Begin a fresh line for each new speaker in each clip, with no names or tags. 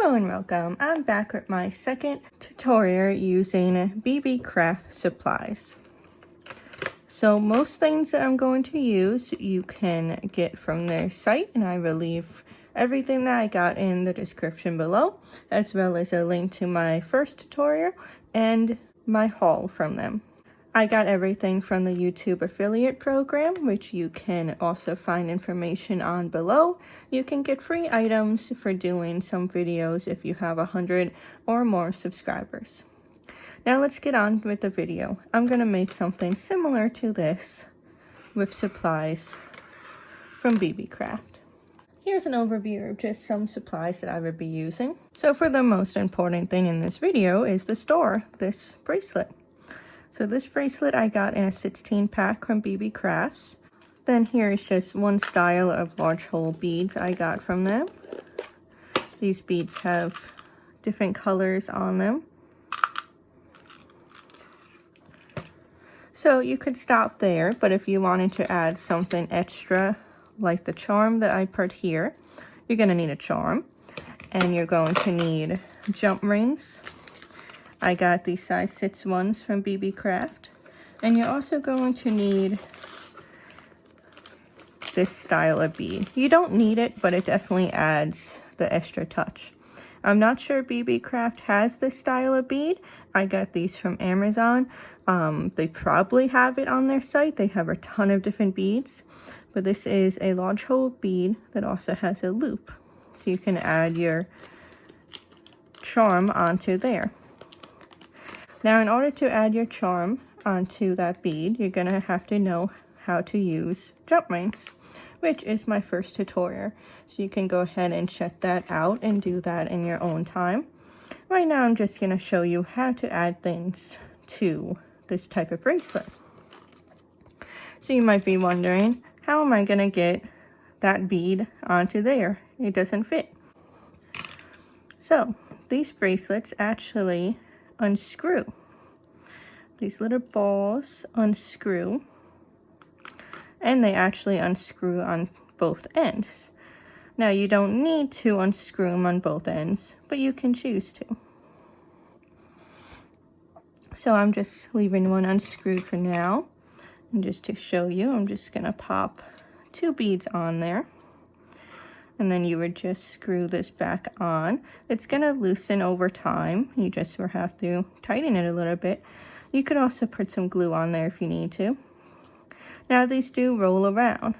Hello and welcome. I'm back with my second tutorial using BeeBee craft supplies. So most things that I'm going to use you can get from their site, and I will leave everything that I got in the description below, as well as a link to my first tutorial and my haul from them. I got everything from the YouTube affiliate program, which you can also find information on below. You can get free items for doing some videos if you have 100 or more subscribers. Now let's get on with the video. I'm going to make something similar to this with supplies from BeeBee Craft. Here's an overview of just some supplies that I would be using. So for the most important thing in this video is the store, this bracelet. So this bracelet I got in a 16 pack from BeeBee Crafts. Then here is just one style of large hole beads I got from them. These beads have different colors on them. So you could stop there, but if you wanted to add something extra, like the charm that I put here, you're going to need a charm. And you're going to need jump rings. I got these size 6 ones from BeeBee Craft. And you're also going to need this style of bead. You don't need it, but it definitely adds the extra touch. I'm not sure BeeBee Craft has this style of bead. I got these from Amazon. They probably have it on their site. They have a ton of different beads. But this is a large hole bead that also has a loop. So you can add your charm onto there. Now, in order to add your charm onto that bead, you're going to have to know how to use jump rings, which is my first tutorial. So you can go ahead and check that out and do that in your own time. Right now, I'm just going to show you how to add things to this type of bracelet. So you might be wondering, how am I going to get that bead onto there? It doesn't fit. So these bracelets actually unscrew. These little balls unscrew, and they actually unscrew on both ends. Now you don't need to unscrew them on both ends, but you can choose to. So I'm just leaving one unscrewed for now, and just to show you, I'm just gonna pop 2 beads on there. And then you would just screw this back on. It's gonna loosen over time. You just will have to tighten it a little bit. You could also put some glue on there if you need to. Now these do roll around.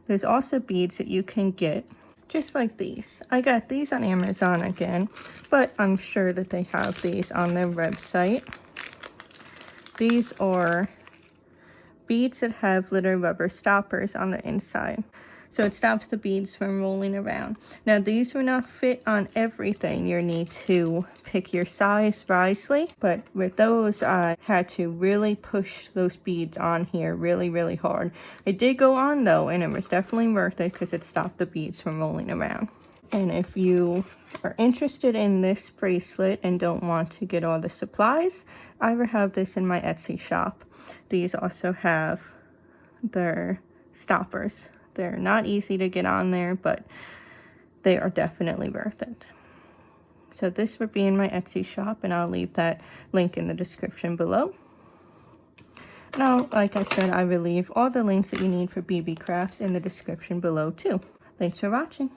There's also beads that you can get just like these. I got these on Amazon again, but I'm sure that they have these on their website. These are beads that have little rubber stoppers on the inside. So it stops the beads from rolling around. Now these will not fit on everything. You need to pick your size wisely. But with those, I had to really push those beads on here really hard. It did go on though, and it was definitely worth it because it stopped the beads from rolling around. And if you are interested in this bracelet and don't want to get all the supplies, I will have this in my Etsy shop. These also have their stoppers. They're not easy to get on there, but they are definitely worth it. So this would be in my Etsy shop, and I'll leave that link in the description below. Now, like I said, I will leave all the links that you need for BeeBee Crafts in the description below too. Thanks for watching.